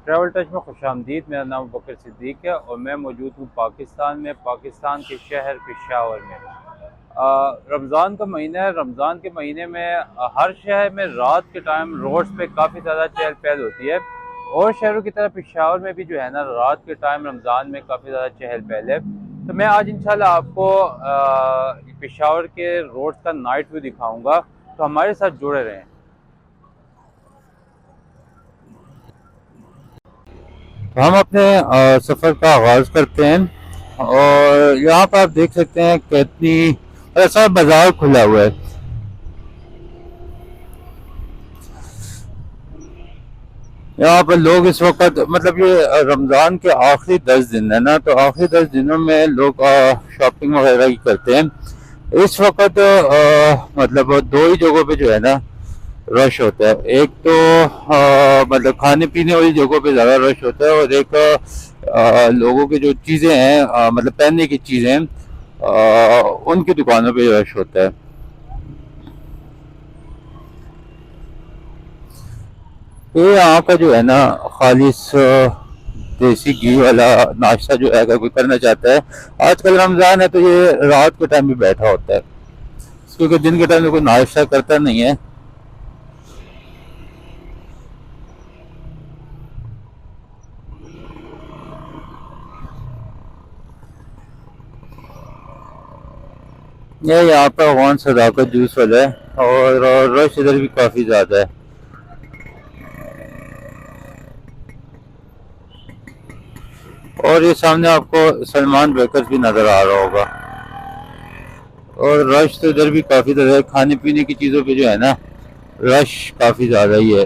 Travel touch में खुशामदीद। मेरा नाम बकर सिद्दीक है और मैं मौजूद हूँ पाकिस्तान में, पाकिस्तान के शहर पेशावर में। रमज़ान का महीना है। रमज़ान के महीने में हर शहर में रात के टाइम रोड्स पे काफ़ी ज़्यादा चहल पहल होती है और शहरों की तरह पेशावर में भी जो है ना, रात के टाइम रमज़ान में काफ़ी ज़्यादा चहल पहल है। तो मैं आज इंशाल्लाह आपको पेशावर के रोड्स का नाइट व्यू दिखाऊंगा, तो हमारे साथ जुड़े रहें। तो हम अपने सफ़र का आगाज़ करते हैं और यहाँ पर आप देख सकते हैं कितनी ऐसा बाजार खुला हुआ है। यहाँ पर लोग इस वक्त, मतलब ये रमज़ान के आखिरी 10 दिन है ना, तो आखिरी 10 दिनों में लोग शॉपिंग वगैरह ही करते हैं। इस वक्त मतलब दो ही जगहों पे जो है ना रश होता है। एक तो मतलब खाने पीने वाली जगहों पे ज़्यादा रश होता है और एक लोगों की जो चीज़ें हैं, मतलब पहनने की चीज़ें हैं, उनकी दुकानों पे रश होता है। तो यहाँ का जो है ना खालिश देसी घी वाला नाश्ता जो है, अगर कोई करना चाहता है, आजकल रमज़ान है तो ये रात के टाइम भी बैठा होता है, क्योंकि दिन के टाइम में कोई नाश्ता करता नहीं है। ये यहाँ पर वन सदाकत जूस वाला है और रश इधर भी काफ़ी ज़्यादा है। और ये सामने आपको सलमान बेकर्स भी नज़र आ रहा होगा। और रश तो इधर भी काफ़ी ज़्यादा है। खाने पीने की चीज़ों पे जो है ना रश काफ़ी ज़्यादा ही है।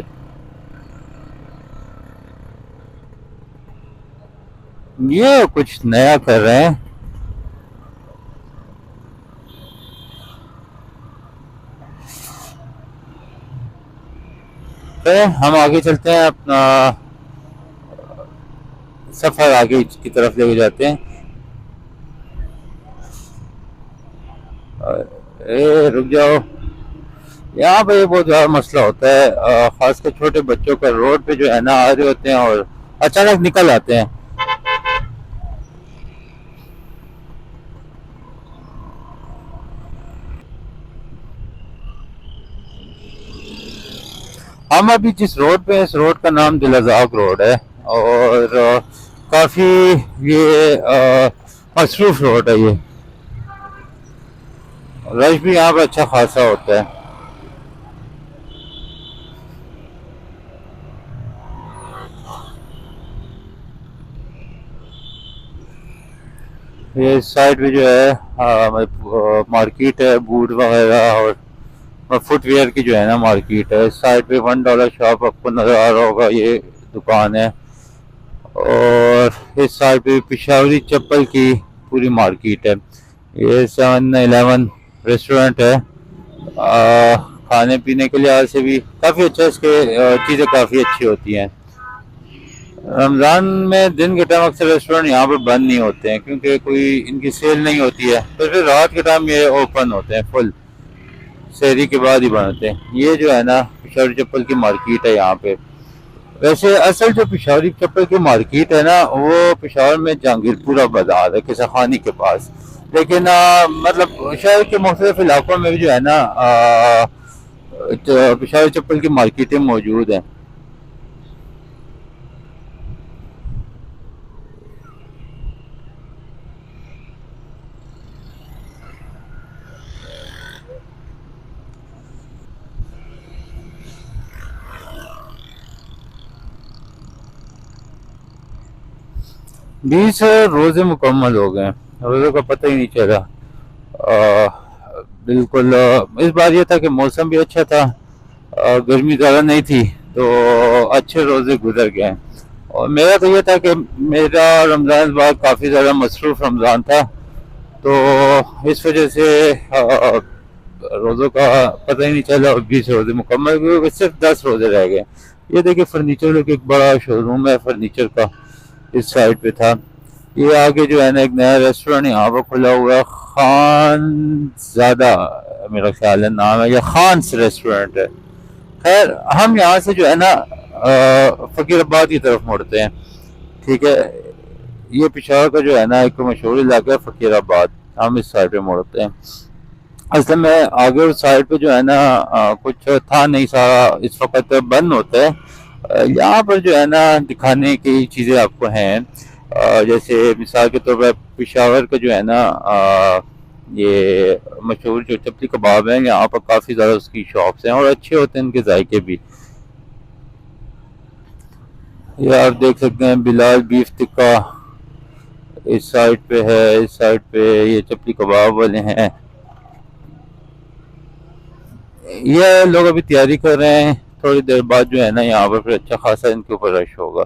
ये कुछ नया कर रहे हैं। तो हम आगे चलते हैं, अपना सफ़र आगे की तरफ लेके जाते हैं। रुक जाओ। यहाँ पे ये बहुत ज़्यादा मसला होता है, खासकर छोटे बच्चों का। रोड पे जो है ना आ रहे होते हैं और अचानक निकल आते हैं। हम अभी जिस रोड पे हैं, इस रोड का नाम दिलजाक रोड है और काफ़ी ये मसरूफ रोड है। ये रश भी यहाँ पर अच्छा खासा होता है। ये साइड में जो है मार्केट है, बूट वगैरह और फुटवेयर की जो है ना मार्केट है। इस साइड पे $1 शॉप आपको नज़र आ रहा होगा, ये दुकान है। और इस साइड पे पिशावरी चप्पल की पूरी मार्केट है। ये 7-Eleven रेस्टोरेंट है। खाने पीने के लिहाज से भी काफ़ी अच्छा, इसके चीज़ें काफ़ी अच्छी होती हैं। रमज़ान में दिन के टाइम अक्सर रेस्टोरेंट यहाँ पर बंद नहीं होते हैं, क्योंकि कोई इनकी सेल नहीं होती है, तो फिर रात के टाइम ये ओपन होते हैं, फुल शहरी के बाद ही बंद होते हैं। ये जो है ना पिशावरी चप्पल की मार्केट है यहाँ पे। वैसे असल जो पिशावरी चप्पल की मार्केट है ना, वो पिशावर में जहांगीरपुरा बाजार है, किसा खानी के पास। लेकिन मतलब शहर के मुख्तलिफ इलाकों में भी जो है ना पिशावरी चप्पल की मार्केटें मौजूद हैं। 20 रोजे मुकम्मल हो गए, रोज़ों का पता ही नहीं चला। बिल्कुल इस बार ये था कि मौसम भी अच्छा था, गर्मी ज़्यादा नहीं थी, तो अच्छे रोज़े गुजर गए। और मेरा तो ये था कि मेरा रमज़ान इस बार काफ़ी ज़्यादा मसरूफ़ रमज़ान था, तो इस वजह से रोज़ों का पता ही नहीं चला और 20 रोज़े मुकम्मल हुए, सिर्फ 10 रोज़े रह गए। ये देखिए फर्नीचर का एक बड़ा शोरूम है फर्नीचर का, इस साइड पे था। ये आगे जो है ना एक नया रेस्टोरेंट यहाँ पर खुला हुआ है, खान ज़्यादा मेरा ख्याल है नाम है, या खान्स रेस्टोरेंट है। खैर हम यहाँ से जो है ना फकीराबाद की तरफ मुड़ते हैं। ठीक है, ये पेशावर का जो है ना एक मशहूर इलाका है फकीराबाद, हम इस साइड पे मुड़ते हैं। असल में आगे उस साइड पे जो है ना कुछ था नहीं, सारा इस वक्त बंद होता है। यहाँ पर जो है ना दिखाने की चीज़ें आपको हैं, जैसे मिसाल के तौर पर पेशावर का जो है ना ये मशहूर जो चपली कबाब है, यहाँ पर काफ़ी ज़्यादा उसकी शॉप्स हैं और अच्छे होते हैं इनके जायके भी। ये आप देख सकते हैं बिलाल बीफ टिक्का इस साइड पे है, इस साइड पे ये चपली कबाब वाले हैं। ये लोग अभी तैयारी कर रहे हैं, थोड़ी देर बाद जो है ना यहाँ पर फिर अच्छा खासा इनके ऊपर रश होगा।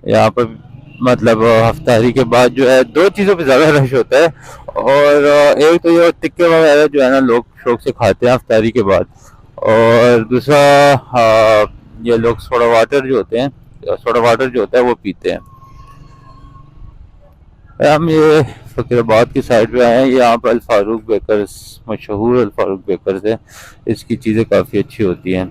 यहाँ पर मतलब हफ्तारी के बाद जो है दो चीज़ों पे ज़्यादा रश होता है, और एक तो ये टिक्के वगैरह जो है ना लोग शौक से खाते हैं हफ्तारी के बाद, और दूसरा ये लोग सोडा वाटर जो होते हैं, सोडा वाटर जो होता है वो पीते हैं। हम ये फकीराबाद की साइड पे आए हैं, यहाँ पर अल फारूक बेकर्स, मशहूर अल फारूक बेकर्स है, इसकी चीज़ें काफ़ी अच्छी होती हैं।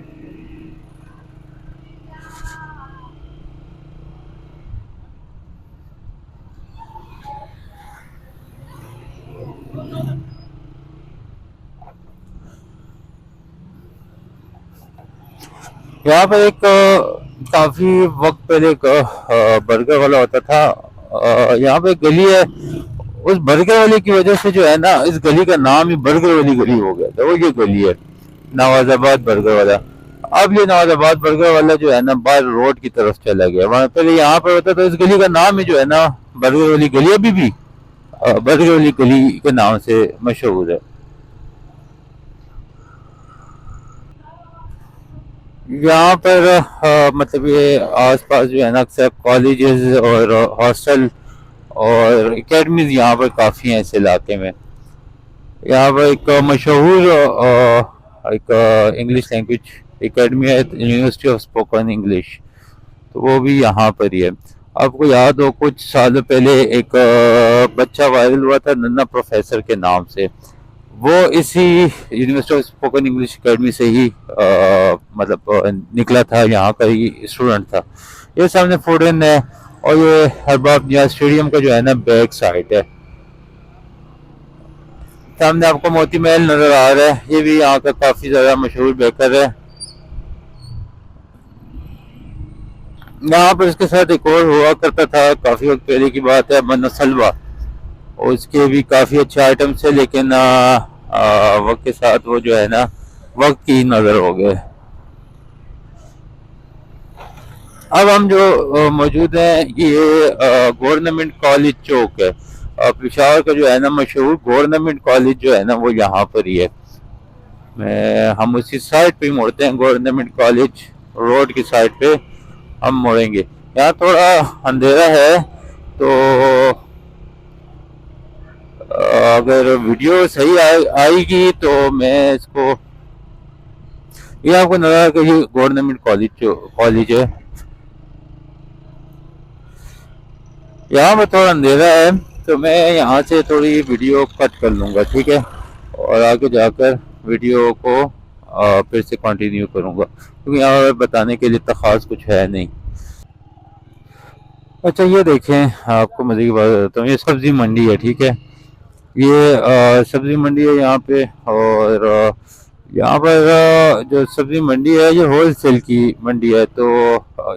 यहाँ पर एक काफी वक्त पहले एक बर्गर वाला होता था। यहाँ पे एक गली है, उस बर्गर वाले की वजह से जो है ना इस गली का नाम ही बर्गर वाली गली हो गया था। वो ये गली है नवाजाबाद बर्गर वाला। अब ये नवाजाबाद बर्गर वाला जो है ना बाहर रोड की तरफ चला गया, वहाँ पहले यहाँ पर होता, तो इस गली का नाम ही जो है ना बर्गर वाली गली अभी भी बर्गर वाली गली के नाम से मशहूर है। यहाँ पर मतलब ये आसपास जो है ना अक्सर कॉलेजेस और हॉस्टल और एकेडमीज यहाँ पर काफ़ी हैं इस इलाके में। यहाँ पर एक मशहूर एक इंग्लिश लैंग्वेज एकेडमी है, यूनिवर्सिटी ऑफ स्पोकन इंग्लिश, तो वो भी यहाँ पर ही है। आपको याद हो कुछ सालों पहले एक बच्चा वायरल हुआ था नन्ना प्रोफेसर के नाम से, वो इसी university of spoken English academy से ही मतलब निकला था, यहाँ का ही स्टूडेंट था। ये सामने फूडन है, और ये हरबाब नियाज स्टेडियम का जो है ना बैक साइड है। सामने आपको मोती महल नजर आ रहा है, ये भी यहाँ का काफी ज्यादा मशहूर बेकर है। यहाँ पर इसके साथ एक और हुआ करता था, काफी वक्त पहले की बात है, मन सलवा, और उसके भी काफी अच्छे आइटम्स है, लेकिन वक्त के साथ वो जो है ना वक्त की नजर हो गए। अब हम जो मौजूद हैं ये गवर्नमेंट कॉलेज चौक है। पेशावर का जो है ना मशहूर गवर्नमेंट कॉलेज जो है ना वो यहाँ पर ही है। हम उसी साइड पे ही मुड़ते हैं, गवर्नमेंट कॉलेज रोड की साइड पे हम मुड़ेंगे। यहाँ थोड़ा अंधेरा है, तो अगर वीडियो सही आएगी तो मैं इसको, ये आपको नजर कि ये गवर्नमेंट कॉलेज है। यहाँ पर थोड़ा अंधेरा है, तो मैं यहाँ से थोड़ी वीडियो कट कर लूँगा, ठीक है, और आगे जाकर वीडियो को फिर से कंटिन्यू करूँगा, क्योंकि यहाँ पर बताने के लिए तो खास कुछ है नहीं। अच्छा ये देखें, आपको मज़े की बात बताता हूँ, ये सब्ज़ी मंडी है, ठीक है, ये सब्ज़ी मंडी है यहाँ पे, और यहाँ पर जो सब्ज़ी मंडी है ये होल सेल की मंडी है। तो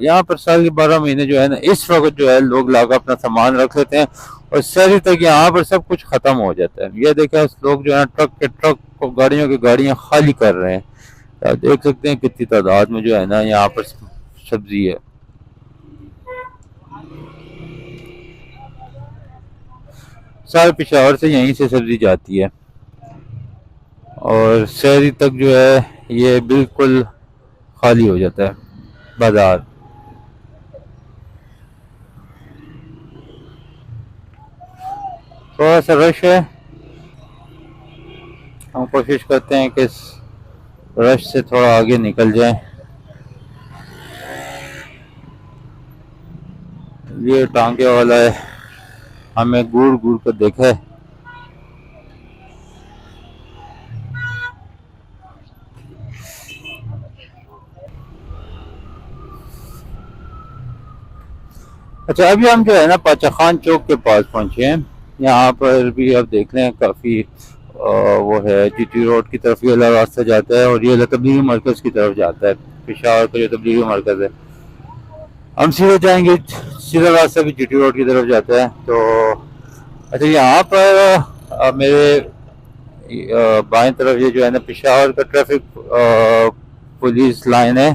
यहाँ पर साल के 12 महीने जो है ना इस वक्त जो है लोग लाकर अपना सामान रख लेते हैं, और शहरी तक यहाँ पर सब कुछ ख़त्म हो जाता है। ये देखें लोग जो है ट्रक के ट्रक को गाड़ियों की गाड़ियाँ खाली कर रहे हैं। आप देख सकते हैं कितनी तादाद में जो है ना यहाँ पर सब्ज़ी है। सारे पेशावर से यहीं से सब्ज़ी जाती है, और शहरी तक जो है ये बिल्कुल खाली हो जाता है बाजार। थोड़ा सा रश है, हम कोशिश करते हैं कि इस रश से थोड़ा आगे निकल जाए। ये टांगे वाला है, हमें घूर घूर कर देखा है। अच्छा, अभी हम जो है ना पाचा खान चौक के पास पहुंचे हैं। यहाँ पर भी आप देख लें काफ़ी वो है जीटी रोड की तरफ ये वाला रास्ता जाता है और ये वाला तबलीगी मरकज़ की तरफ जाता है। पेशावर का जो तबलीगी मरकज़ है, हम सीधे जाएंगे, सीधा रास्ता भी जीटी रोड की तरफ जाता है। तो अच्छा, यहाँ पर मेरे बाएं तरफ ये जो है ना पेशावर का ट्रैफिक पुलिस लाइन है।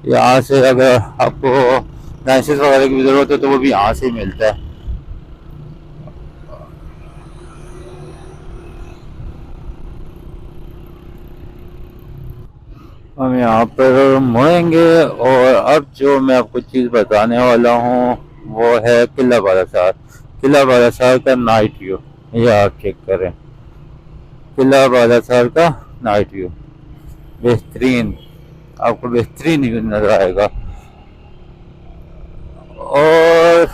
यहाँ से अगर आपको लाइसेंस वगैरह की ज़रूरत है तो वो भी यहाँ से ही मिलता है। हम यहाँ पर मुड़ेंगे और अब जो मैं आपको चीज़ बताने वाला हूँ वो है किला बालासार। किला बालासार का नाइट व्यू, ये आप चेक करें। किला बालासार का नाइट व्यू बेहतरीन, आपको बेहतरीन व्यू नज़र आएगा। और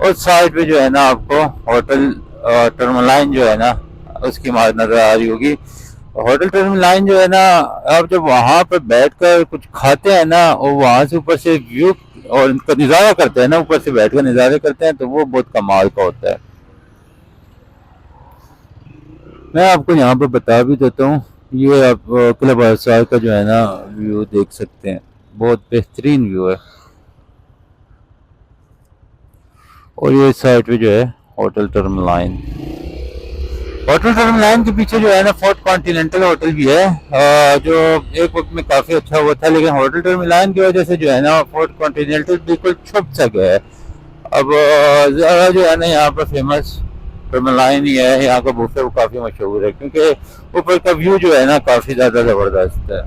उस साइड पे जो है ना आपको होटल टर्मलाइन जो है ना उसकी इमारत नज़र आ रही होगी। होटल टर्मलाइन जो है ना, आप जब वहाँ पर बैठकर कुछ खाते हैं ना और वहाँ से ऊपर से व्यू और इनका नज़ारा करते हैं ना, ऊपर से बैठकर नज़ारे करते हैं तो वो बहुत कमाल का होता है। मैं आपको यहाँ पर बता भी देता हूँ, ये आप किला बादशाह का जो है ना व्यू देख सकते हैं, बहुत बेहतरीन व्यू है। और ये साइड पे जो है होटल टर्मलाइन, होटल टर्मलाइन के पीछे जो है ना फोर्ट कॉन्टिनेंटल होटल भी है, जो एक वक्त में काफ़ी अच्छा हुआ था, लेकिन होटल टर्मलाइन की वजह से जो है ना फोर्ट कॉन्टिनेंटल बिल्कुल छुप सा गया है। अब ज़्यादा जो है ना यहाँ पर फेमस टर्मलाइन ही है। यहाँ का बुफे वो काफ़ी मशहूर है क्योंकि ऊपर का व्यू जो है ना काफ़ी ज़्यादा ज़बरदस्त है।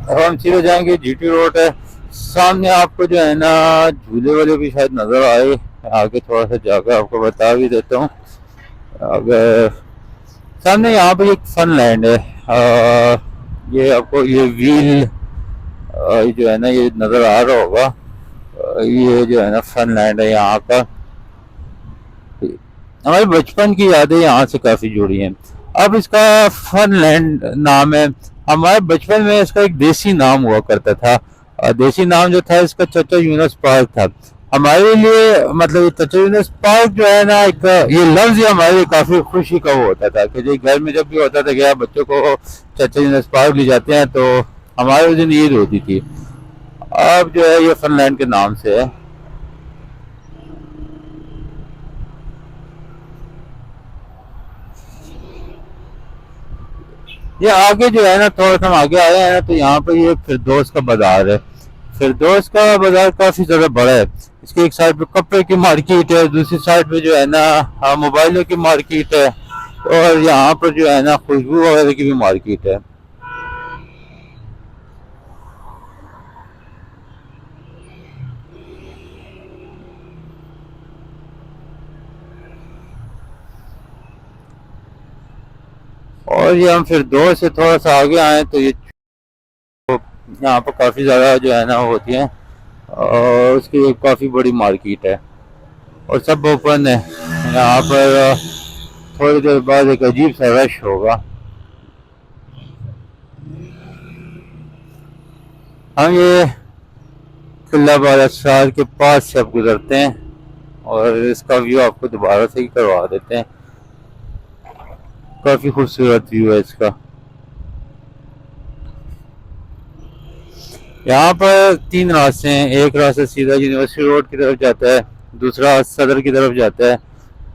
अब हम सीधे जाएंगे, जीटी रोड है सामने, आपको जो है ना झूले वाले भी शायद नज़र आए। आगे थोड़ा सा जाकर आपको बता भी देता हूँ। अगर सामने यहाँ पे एक फन लैंड है, ये आपको ये व्हील जो है ना ये नज़र आ रहा होगा। ये जो है ना फन लैंड है यहाँ का। हमारे बचपन की यादें यहाँ से काफ़ी जुड़ी हैं। अब इसका फन लैंड नाम है। हमारे बचपन में इसका एक देसी नाम हुआ करता था, देसी नाम जो था इसका चचा यूनुस पार्क था। हमारे लिए मतलब चचा यूनुस पार्क जो है ना, एक ये लफ्ज ही हमारे लिए काफ़ी खुशी का वो होता था कि जो घर में जब भी होता था कि यार बच्चों को चचा यूनुस पार्क ले जाते हैं तो हमारे उस दिन ईद होती थी। अब जो है ये फनलैंड के नाम से है। ये आगे जो है ना थोड़ा सा हम आगे आए हैं ना तो यहाँ पर ये फिरदौस का बाजार है। फिरदौस का बाजार काफी ज्यादा बड़ा है। इसके एक साइड पे कपड़े की मार्केट है, दूसरी साइड पे जो है ना मोबाइलों की मार्केट है और यहाँ पर जो है ना खुशबू वगैरह की भी मार्केट है। और ये हम फिरदौस से थोड़ा सा आगे आए तो ये यहाँ पर काफी ज्यादा जो है ना होती है और उसकी एक काफी बड़ी मार्केट है और सब ओपन है। यहाँ पर थोड़ी देर बाद एक अजीब सा रश होगा। हम ये किला बादशाह के पास से अब गुजरते हैं और इसका व्यू आपको दोबारा से ही करवा देते हैं। काफी खूबसूरत व्यू है इसका। यहाँ पर तीन रास्ते हैं, एक रास्ता सीधा यूनिवर्सिटी रोड की तरफ जाता है, दूसरा सदर की तरफ जाता है,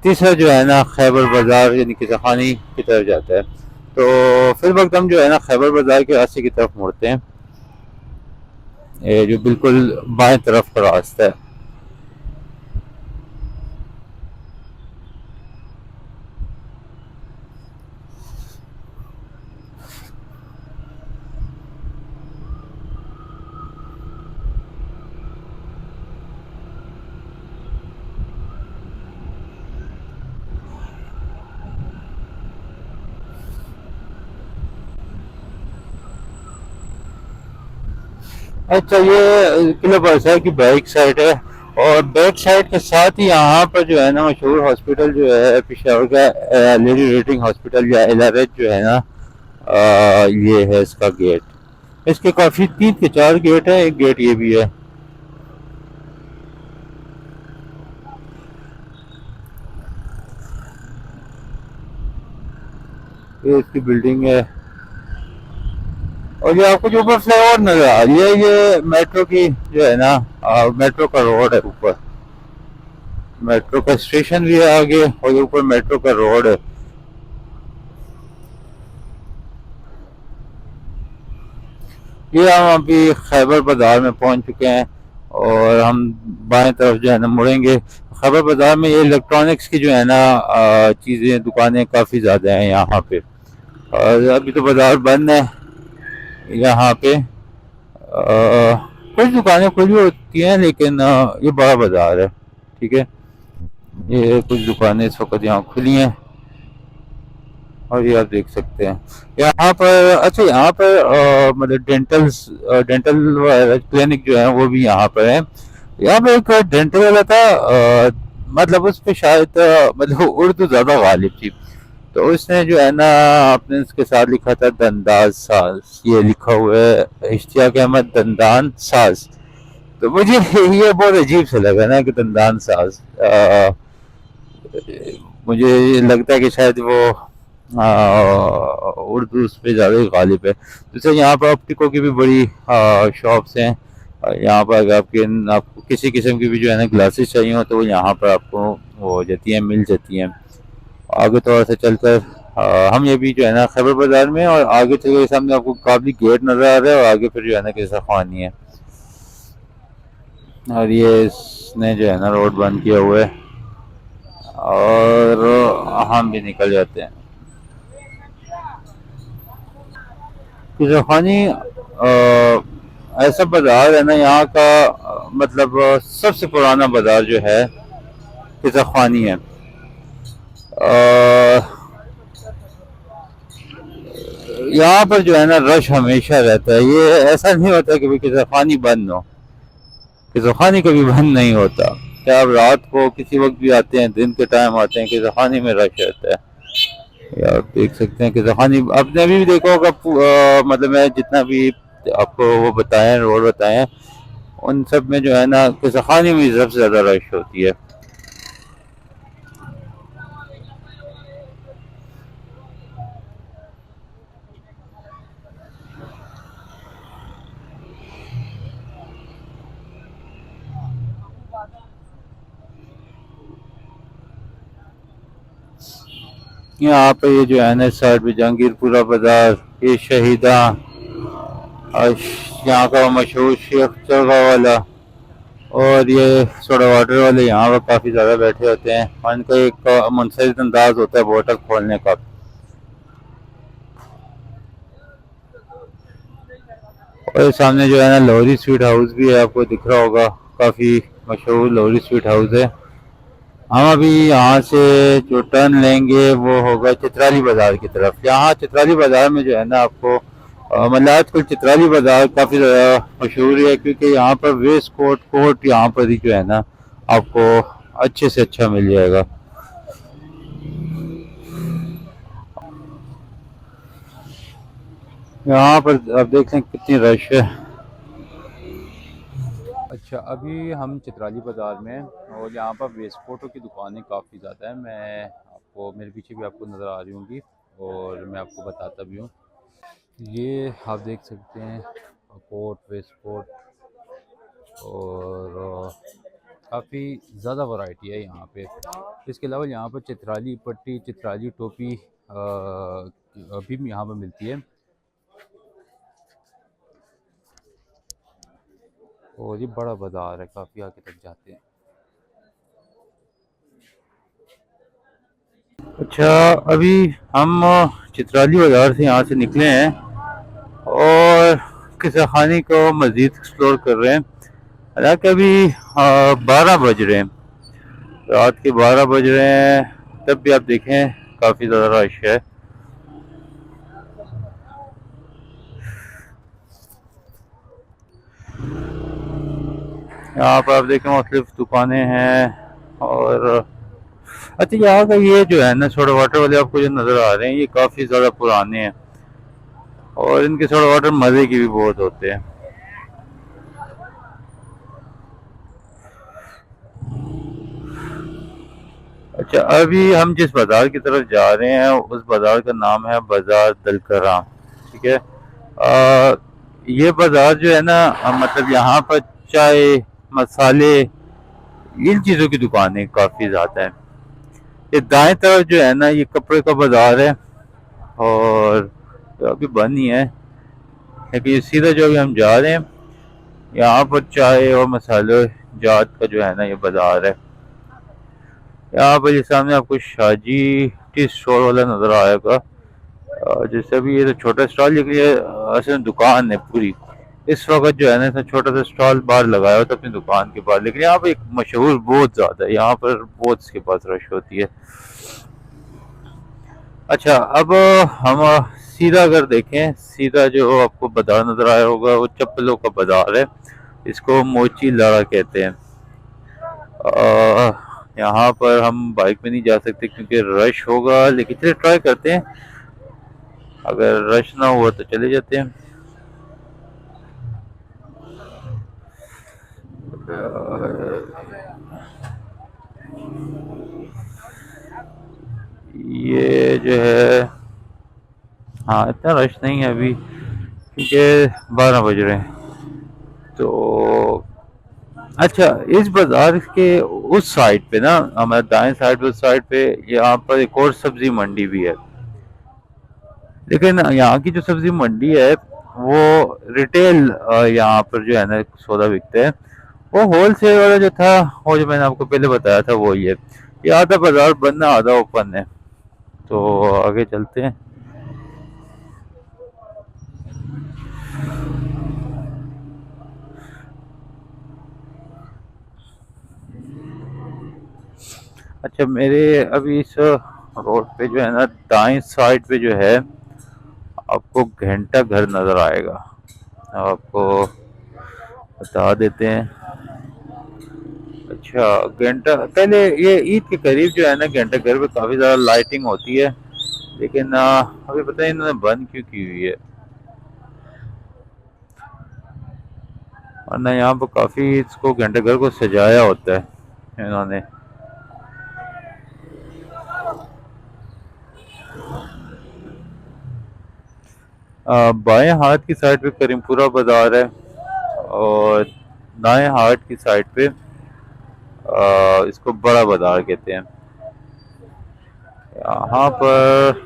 तीसरा जो है ना खैबर बाजार यानी कि खानी की तरफ जाता है। तो फिर वक्त हम जो है ना खैबर बाजार के रास्ते की तरफ मुड़ते हैं, ये जो बिल्कुल बाएं तरफ का रास्ता है। अच्छा, ये किला बादशाह की बैक साइड है और बैक साइड के साथ ही यहाँ पर जो है ना मशहूर हॉस्पिटल जो है पेशावर का लेडी रेटिंग हॉस्पिटल या एलआरएच जो है ना, ये है इसका गेट। इसके काफ़ी 3 के 4 गेट है, एक गेट ये भी है। ये इसकी बिल्डिंग है। और ये आपको जो ऊपर फ्लाईओवर नजर आ रही है, ये मेट्रो की जो है ना, मेट्रो का रोड है ऊपर। मेट्रो का स्टेशन भी है आगे, और ये ऊपर मेट्रो का रोड है। ये हम अभी खैबर बाजार में पहुंच चुके हैं, और हम बाएं तरफ जो है ना मुड़ेंगे। खैबर बाजार में ये इलेक्ट्रॉनिक्स की जो है ना चीज़ें, दुकानें काफ़ी ज़्यादा हैं यहाँ पे। और अभी तो बाजार बंद है यहाँ पे। कुछ दुकानें खुली होती हैं, लेकिन ये बड़ा बाजार है, ठीक है। ये कुछ दुकानें इस वक्त यहाँ खुली हैं, और ये आप देख सकते हैं यहाँ पर। अच्छा, यहाँ पर मतलब डेंटल क्लिनिक जो है वो भी यहाँ पर है। यहाँ पे एक डेंटल वाला था, मतलब उस पे शायद मतलब उर्दू ज़्यादा गालिब थी, तो उसने जो है ना आपने उसके साथ लिखा था दंदाज साज, ये लिखा हुआ है इश्तियाक अहमद दंदान साज। तो मुझे ये बहुत अजीब से लगा ना कि दंदान साज। मुझे लगता है कि शायद वो उर्दू उस पर ज़्यादा ही गालिब है। जैसे यहाँ पर ऑप्टिको की भी बड़ी शॉप्स हैं। यहाँ पर अगर आपको किसी किस्म की भी जो है ना ग्लासेस चाहिए हो, तो वो यहाँ पर आपको वो हो जाती हैं, मिल जाती हैं। आगे थोड़ा सा चलकर हम ये भी जो है ना खैबर बाजार में, और आगे चल के सामने आपको काफी गेट नजर आ रहा है, और आगे फिर जो है ना कैसा खानी है। और ये इसने जो है ना रोड बंद किया हुआ है, और हम भी निकल जाते हैं। किसाखानी ऐसा बाजार है ना यहाँ का, मतलब सबसे पुराना बाजार जो है किसाखानी है। यहाँ पर जो है ना रश हमेशा रहता है। ये ऐसा नहीं होता कि भाई किसाखानी बंद हो, किसाखानी कभी बंद नहीं होता। क्या आप रात को किसी वक्त भी आते हैं, दिन के टाइम आते हैं, किसाखानी में रश रहता है। ये आप देख सकते हैं किसाखानी, आपने अभी भी देखा होगा। मतलब मैं जितना भी आपको वो बताएं, रोड बताएं, उन सब में जो है ना किसाखानी में सबसे ज़्यादा रश होती है। यहाँ पे ये जो है ना साइड में जहांगीरपुरा बाजार, ये शहीदा, और यहाँ का मशहूर शेख चरगा वाला, और ये सोडा वाटर वाले यहाँ पर काफ़ी ज़्यादा बैठे होते हैं, और इनका एक मुनफरिद अंदाज होता है बोतल खोलने का। और सामने जो है ना लोहरी स्वीट हाउस भी है, आपको दिख रहा होगा, काफ़ी मशहूर लोहरी स्वीट हाउस है। हम अभी यहाँ से जो टर्न लेंगे वो होगा चित्राली बाजार की तरफ। यहाँ चित्राली बाजार में जो है ना आपको मतलब आजकल चित्राली बाजार काफ़ी ज़्यादा मशहूर है, क्योंकि यहाँ पर वेस्ट कोट कोट यहाँ पर ही जो है ना आपको अच्छे से अच्छा मिल जाएगा। यहाँ पर आप देख लें कितनी रश है। अच्छा, अभी हम चित्राली बाज़ार में हैं, और यहाँ पर वेस्ट कोटों की दुकानें काफ़ी ज़्यादा है। मैं आपको, मेरे पीछे भी आपको नज़र आ रही होंगी, और मैं आपको बताता भी हूँ। ये आप देख सकते हैं कोट, वेस्ट कोट, और काफ़ी ज़्यादा वैरायटी है यहाँ पे। इसके अलावा यहाँ पर चित्राली पट्टी, चित्राली टोपी भी यहाँ पर मिलती है, और ये बड़ा बाज़ार है, काफ़ी आगे तक जाते हैं। अच्छा, अभी हम चित्राली बाज़ार से यहाँ से निकले हैं, और किस्सा खानी को मज़ीद एक्सप्लोर कर रहे हैं। हालांकि अभी 12 बज रहे हैं, रात के 12 बज रहे हैं, तब भी आप देखें काफ़ी ज़्यादा रश है। यहाँ पर आप देखें मुख्तलिफ दुकानें हैं। और अच्छा, यहाँ का ये जो है ना सोडा वाटर वाले आपको जो नज़र आ रहे हैं, ये काफ़ी ज़्यादा पुराने हैं। और इनके थोड़ा ऑर्डर मज़े की भी बहुत होते हैं। अच्छा, अभी हम जिस बाज़ार की तरफ जा रहे हैं उस बाज़ार का नाम है बाज़ार दलकरा। ठीक है। ये बाज़ार जो है ना, मतलब यहाँ पर चाय, मसाले, इन चीज़ों की दुकानें काफ़ी ज़्यादा हैं। ये दाएं तरफ जो है ना, ये कपड़े का बाज़ार है, और अभी बंद ही है। लेकिन ये सीधा जो अभी हम जा रहे हैं, यहाँ पर चाय और मसाले जात का जो है ना ये बाज़ार है। यहाँ पर ये सामने आपको शाजी टी स्टोर वाला नज़र आएगा। जैसे अभी ये तो छोटा स्टॉल, लेकिन ये असल में दुकान है पूरी। इस वक्त जो है ना, इसने छोटा सा स्टॉल बाहर लगाया होता अपनी दुकान के पास, लेकिन यहाँ पर एक मशहूर बहुत ज़्यादा है, यहाँ पर बहुत इसके पास रश होती है। अच्छा, अब हम सीधा अगर देखें, सीधा जो आपको बाजार नज़र आया होगा वो चप्पलों का बाजार है। इसको मोची लाड़ा कहते हैं। यहाँ पर हम बाइक में नहीं जा सकते क्योंकि रश होगा, लेकिन चलिए ट्राई करते हैं। अगर रश ना हुआ तो चले जाते हैं। ये जो है, हाँ इतना रश नहीं है अभी क्योंकि 12 बज रहे हैं। तो अच्छा, इस बाजार के उस साइड पे ना, हमारे दाएं साइड, उस साइड पे यहाँ पर एक और सब्जी मंडी भी है। लेकिन यहाँ की जो सब्जी मंडी है वो रिटेल, यहाँ पर जो है ना सौदा बिकते हैं। वो होलसेल वाला जो था, वो जो मैंने आपको पहले बताया था वो ये। ये आधा बाजार बंद है, आधा ओपन है। तो आगे चलते हैं। अच्छा, मेरे अभी इस रोड पे जो है ना, दाएं साइड पे जो है आपको घंटा घर नजर आएगा। आपको बता देते हैं। अच्छा, घंटा पहले ये ईद के करीब जो है ना, घंटा घर पे काफी ज्यादा लाइटिंग होती है, लेकिन अभी पता नहीं इन्होंने बंद क्यों की हुई है। वरना यहाँ पर काफी इसको घंटे घर को सजाया होता है इन्होंने। बाएं हाथ की साइड पे करीमपुरा बाजार है, और दाएं हाथ की साइड पे इसको बड़ा बाजार कहते हैं। यहाँ पर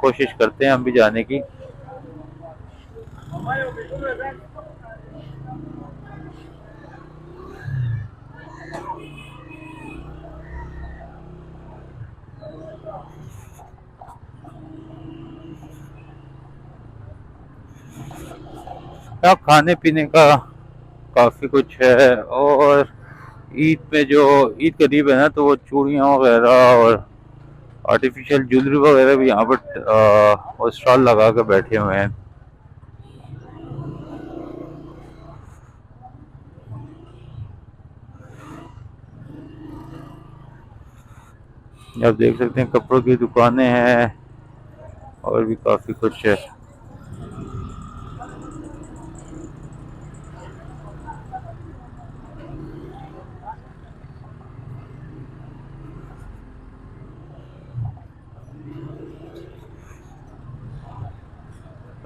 कोशिश करते हैं हम भी जाने की। यहाँ खाने पीने का काफी कुछ है, और ईद में जो ईद करीब है ना, तो वो चूड़ियाँ वगैरह और आर्टिफिशियल ज्वेलरी वगैरह भी यहाँ पर वो स्टॉल लगा कर बैठे हुए हैं। आप देख सकते हैं कपड़ों की दुकानें हैं, और भी काफी कुछ है।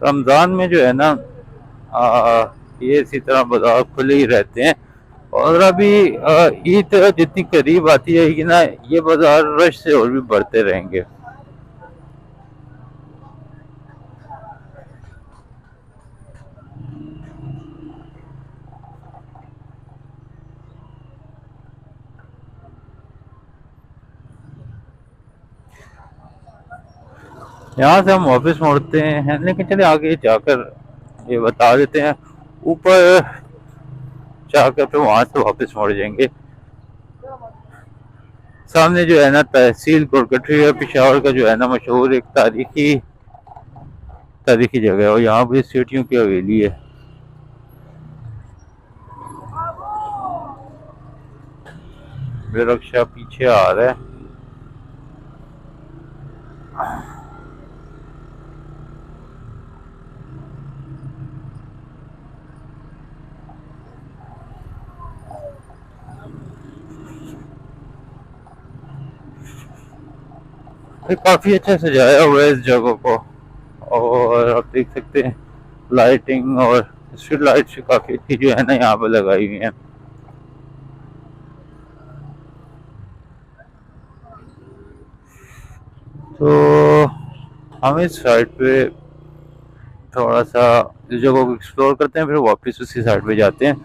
रमजान में जो है ना, ये इसी तरह बाजार खुले ही रहते हैं। और अभी ईद जितनी करीब आती है कि ना, ये बाजार रश से और भी बढ़ते रहेंगे। यहाँ से हम वापस मुड़ते हैं, लेकिन चले आगे जाकर ये बता देते हैं। ऊपर जाकर फिर वहां से वापस मुड़ जाएंगे। सामने जो है ना, तहसील कोटकटरी है पिशावर का, जो है ना मशहूर एक तारीखी तारीखी जगह है, और यहाँ पे सीटियों की हवेली है। मेरा रक्षा पीछे आ रहा है। ये काफ़ी अच्छा सजाया हुआ है इस जगह को। और आप देख सकते हैं लाइटिंग और स्ट्रीट लाइट्स काफ़ी अच्छी जो है ना यहाँ पर लगाई हुई हैं। तो हम इस साइड पे थोड़ा सा इस जगह को एक्सप्लोर करते हैं, फिर वापस उसी साइड पे जाते हैं।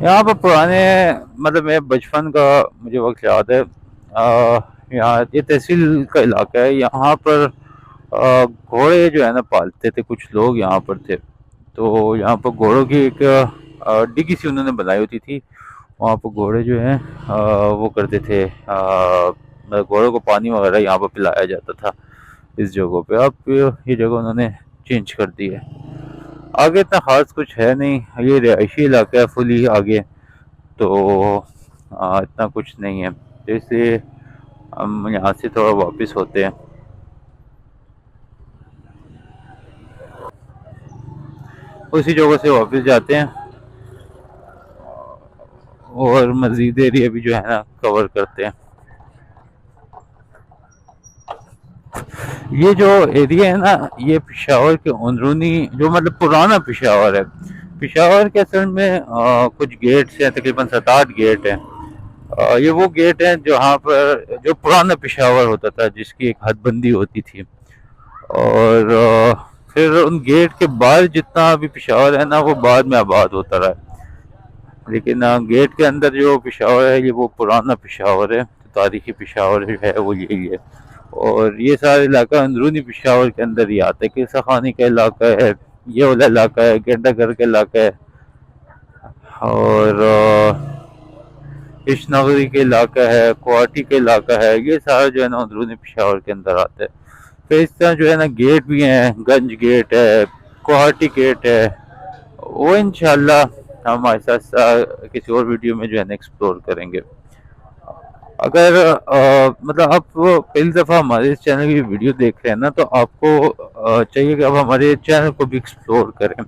यहाँ पर पुराने मतलब मैं बचपन का मुझे वक्त याद है। यहाँ ये तहसील का इलाका है। यहाँ पर घोड़े जो है ना पालते थे कुछ लोग यहाँ पर थे। तो यहाँ पर घोड़ों की एक डिगी सी उन्होंने बनाई होती थी। वहाँ पर घोड़े जो हैं वो करते थे, मतलब घोड़ों को पानी वगैरह यहाँ पर पिलाया जाता था इस जगह पे। अब ये जगह उन्होंने चेंज कर दी है। आगे इतना खास कुछ है नहीं, ये रिहायशी इलाका है फुली आगे। तो इतना कुछ नहीं है। जैसे हम यहाँ से थोड़ा वापस होते हैं, उसी जगह से वापस जाते हैं और मजीद एरिया भी जो है ना कवर करते हैं। ये जो एरिया है ना ये पेशावर के अंदरूनी जो मतलब पुराना पेशावर है। पेशावर के असल में कुछ गेट्स हैं, तकरीबन 7-8 गेट हैं। ये वो गेट हैं जहाँ पर जो पुराना पेशावर होता था जिसकी एक हदबंदी होती थी। और फिर उन गेट के बाद जितना अभी पेशावर है ना वो बाद में आबाद होता रहा है। लेकिन गेट के अंदर जो पेशावर है ये वो पुराना पेशावर है। तो तारीखी पेशावर जो है वो यही है। और ये सारा इलाका अंदरूनी पेशावर के अंदर ही आता है। किसा खानी का इलाका है, ये वाला इलाका है, गेंडा घर का इलाका है, और इशनगरी के इलाका है, कुआटी का इलाका है। ये सारा जो है ना अंदरूनी पेशावर के अंदर आता है। फिर इस तरह जो है ना गेट भी हैं, गंज गेट है, गुवाहाटी गेट है। वो इंशाल्लाह हम ऐसा किसी और वीडियो में जो है ना एक्सप्लोर करेंगे। अगर मतलब आप पहली दफ़ा हमारे इस चैनल की वीडियो देख रहे हैं ना तो आपको चाहिए कि आप हमारे चैनल को भी एक्सप्लोर करें।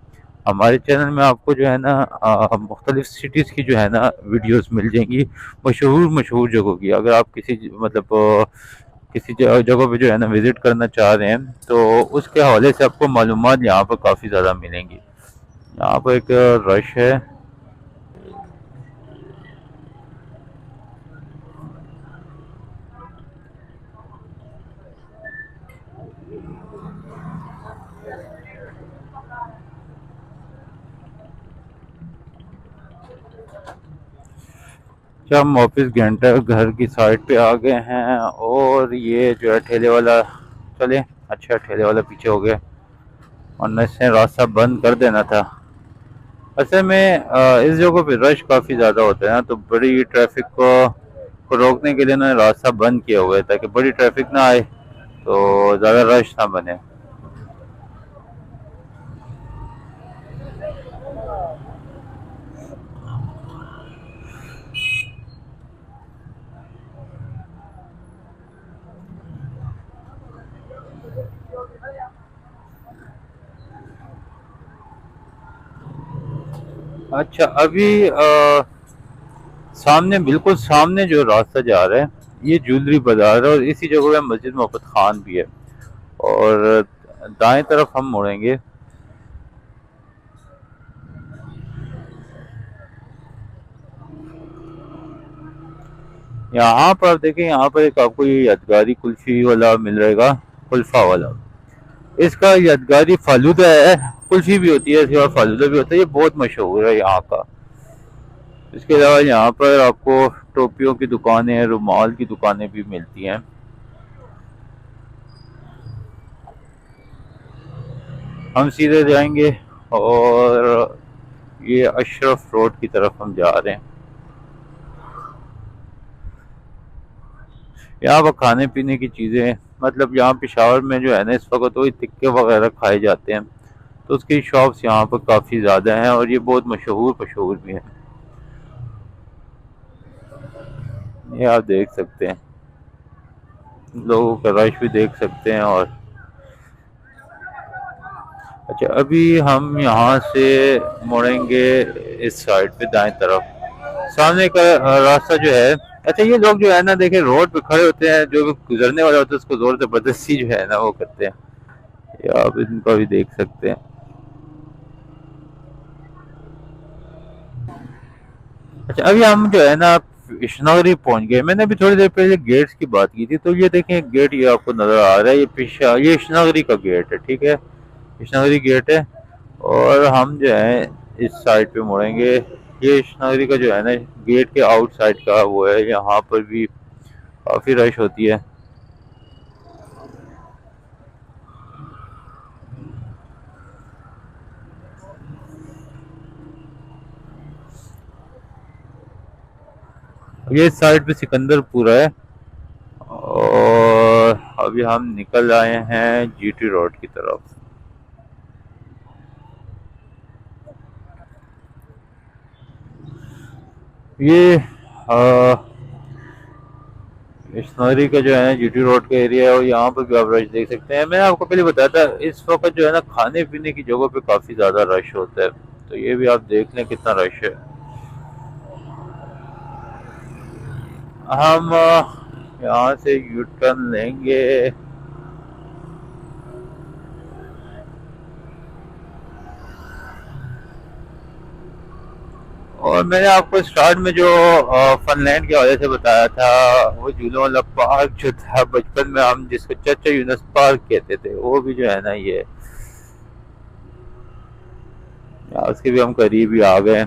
हमारे चैनल में आपको जो है ना मुख्तलिफ सिटीज़ की जो है ना वीडियोस मिल जाएंगी, मशहूर मशहूर जगहों की। अगर आप किसी मतलब किसी जगह पे जो है ना विज़िट करना चाह रहे हैं तो उसके हवाले से आपको मालूमात यहाँ पर काफ़ी ज़्यादा मिलेंगी। यहाँ पर एक रश है। जब हम वापस घंटा घर की साइड पे आ गए हैं और ये जो है ठेले वाला, चले अच्छा ठेले वाला पीछे हो गया, वरना इसने रास्ता बंद कर देना था। असल में इस जगह पे रश काफ़ी ज़्यादा होता है ना, तो बड़ी ट्रैफिक को रोकने के लिए उन्होंने रास्ता बंद किया हुआ है ताकि बड़ी ट्रैफिक ना आए, तो ज़्यादा रश ना बने। अच्छा अभी सामने बिल्कुल सामने जो रास्ता जा रहा है ये ज्वेलरी बाजार है और इसी जगह पे मस्जिद मोहब्बत खान भी है। और दाएं तरफ हम मुड़ेंगे। यहाँ पर देखें, यहाँ पर एक आपको ये यादगारी कुल्फी वाला मिल रहेगा, कुल्फा वाला। इसका यादगारी फालूदा है, कुल्फी भी होती है इसके बाद फालूदा भी होता है। ये बहुत मशहूर है यहाँ का। इसके अलावा यहाँ पर आपको टोपियों की दुकानें, रुमाल की दुकानें भी मिलती हैं। हम सीधे जाएंगे और ये अशरफ रोड की तरफ हम जा रहे हैं। यहाँ पर खाने पीने की चीज़ें, मतलब यहाँ पेशावर में जो है ना इस वक्त वही टिक्के वगैरह खाए जाते हैं। तो उसकी शॉप्स यहाँ पर काफ़ी ज़्यादा हैं और ये बहुत मशहूर मशहूर भी हैं। ये आप देख सकते हैं, लोगों का रश भी देख सकते हैं। और अच्छा, अभी हम यहाँ से मुड़ेंगे इस साइड पे दाएं तरफ। सामने का रास्ता जो है, अच्छा ये लोग जो है ना, देखे रोड पे खड़े होते हैं, जो भी गुजरने वाला होता है उसको जोर जबरदस्ती जो है ना वो करते हैं। ये आप इनको भी देख सकते हैं। अच्छा, अभी हम जो है ना कृष्णनगरी पहुंच गए। मैंने अभी थोड़ी देर पहले गेट्स की बात की थी, तो ये देखें गेट, ये आपको नजर आ रहा है, ये पीछे ये कृष्णनगरी का गेट है, ठीक है, कृष्णनगरी गेट है। और हम जो है इस साइड पे मुड़ेंगे। ये कृष्णनगरी का जो है ना गेट के आउट साइड का वो है, यहाँ पर भी काफी रश होती है। ये इस साइड पे सिकंदरपुर है। और अभी हम निकल आए हैं जीटी रोड की तरफ। ये स्नोरी का जो है जीटी रोड का एरिया है, और यहाँ पर भी आप रश देख सकते हैं। मैंने आपको पहले बताया था, इस वक्त जो है ना खाने पीने की जगहों पे काफ़ी ज़्यादा रश होता है। तो ये भी आप देख लें कितना रश है। हम यहाँ से यू टर्न लेंगे। और मैंने आपको स्टार्ट में जो फनलैंड के हवाले से बताया था, वो झूलों वाला पार्क जो था बचपन में हम जिसको चचा यूनस पार्क कहते थे, वो भी जो है ना ये उसके भी हम करीब ही आ गए।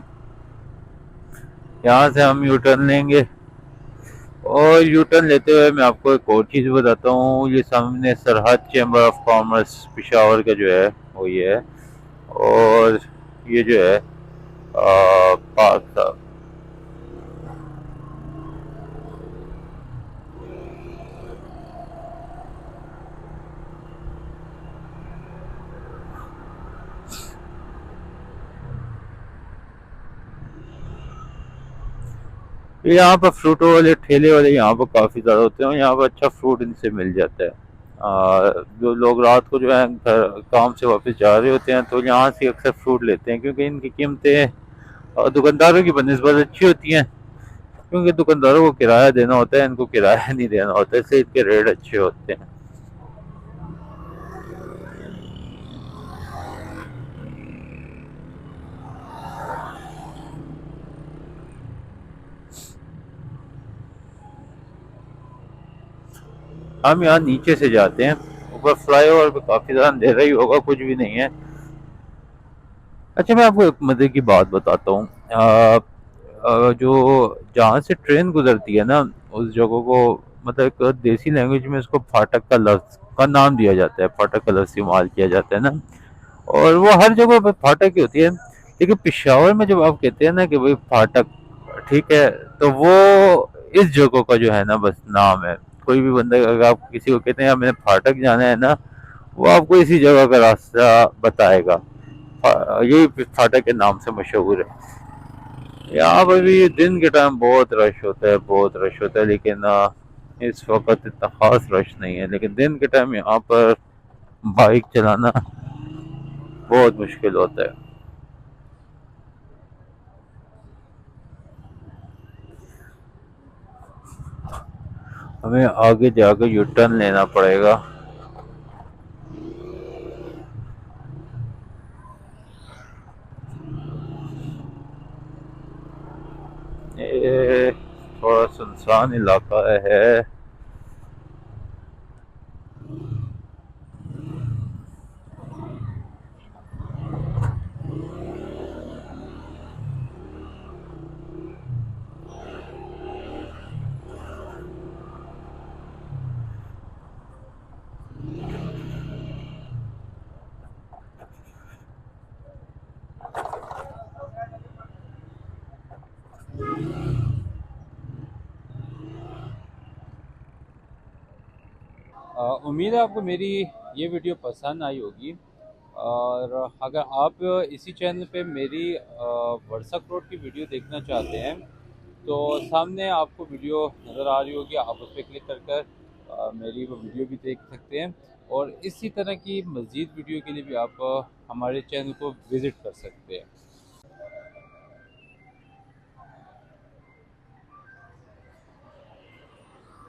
यहाँ से हम यू टर्न लेंगे। और यू टर्न लेते हुए मैं आपको एक और चीज़ बताता हूँ। ये सामने सरहद चैम्बर ऑफ कॉमर्स पिशावर का जो है वो ये है। और ये जो है पार्क था। यहाँ पर फ्रूटों वाले ठेले वाले यहाँ पर काफ़ी ज़्यादा होते हैं, और यहाँ पर अच्छा फ्रूट इनसे मिल जाता है। जो लोग रात को जो है घर काम से वापस जा रहे होते हैं, तो यहाँ से अक्सर फ्रूट लेते हैं, क्योंकि इनकी कीमतें दुकानदारों की बनस्बत अच्छी होती हैं। क्योंकि दुकानदारों को किराया देना होता है, इनको किराया नहीं देना होता, इसलिए इनके रेट अच्छे होते हैं। हम यहाँ नीचे से जाते हैं। ऊपर फ्लाईओवर पे काफ़ी ज़्यादा अंधेरा ही होगा, कुछ भी नहीं है। अच्छा, मैं आपको एक मजे की बात बताता हूँ। जो जहाँ से ट्रेन गुजरती है ना, उस जगह को मतलब एक देसी लैंग्वेज में इसको फाटक का लफ्ज का नाम दिया जाता है, फाटक का लफ्ज इस्तेमाल किया जाता है ना। और वो हर जगह पे फाटक ही होती है, लेकिन पेशावर में जब आप कहते हैं ना कि भाई फाटक, ठीक है, तो वो इस जगह का जो है ना बस नाम है। कोई भी बंदा अगर आप किसी को कहते हैं यार मैंने फाटक जाना है ना, वो आपको इसी जगह का रास्ता बताएगा। यही फाटक के नाम से मशहूर है। यहाँ पर भी दिन के टाइम बहुत रश होता है, बहुत रश होता है, लेकिन इस वक्त इतना खास रश नहीं है। लेकिन दिन के टाइम यहाँ पर बाइक चलाना बहुत मुश्किल होता है। हमें आगे जाकर यू टर्न लेना पड़ेगा। ये थोड़ा सुनसान इलाका है। उम्मीद है आपको मेरी ये वीडियो पसंद आई होगी। और अगर आप इसी चैनल पे मेरी व्हाट्सएप रोड की वीडियो देखना चाहते हैं, तो सामने आपको वीडियो नज़र आ रही होगी, आप उस पर क्लिक कर कर मेरी वो वीडियो भी देख सकते हैं। और इसी तरह की मज़ीद वीडियो के लिए भी आप हमारे चैनल को विज़िट कर सकते हैं।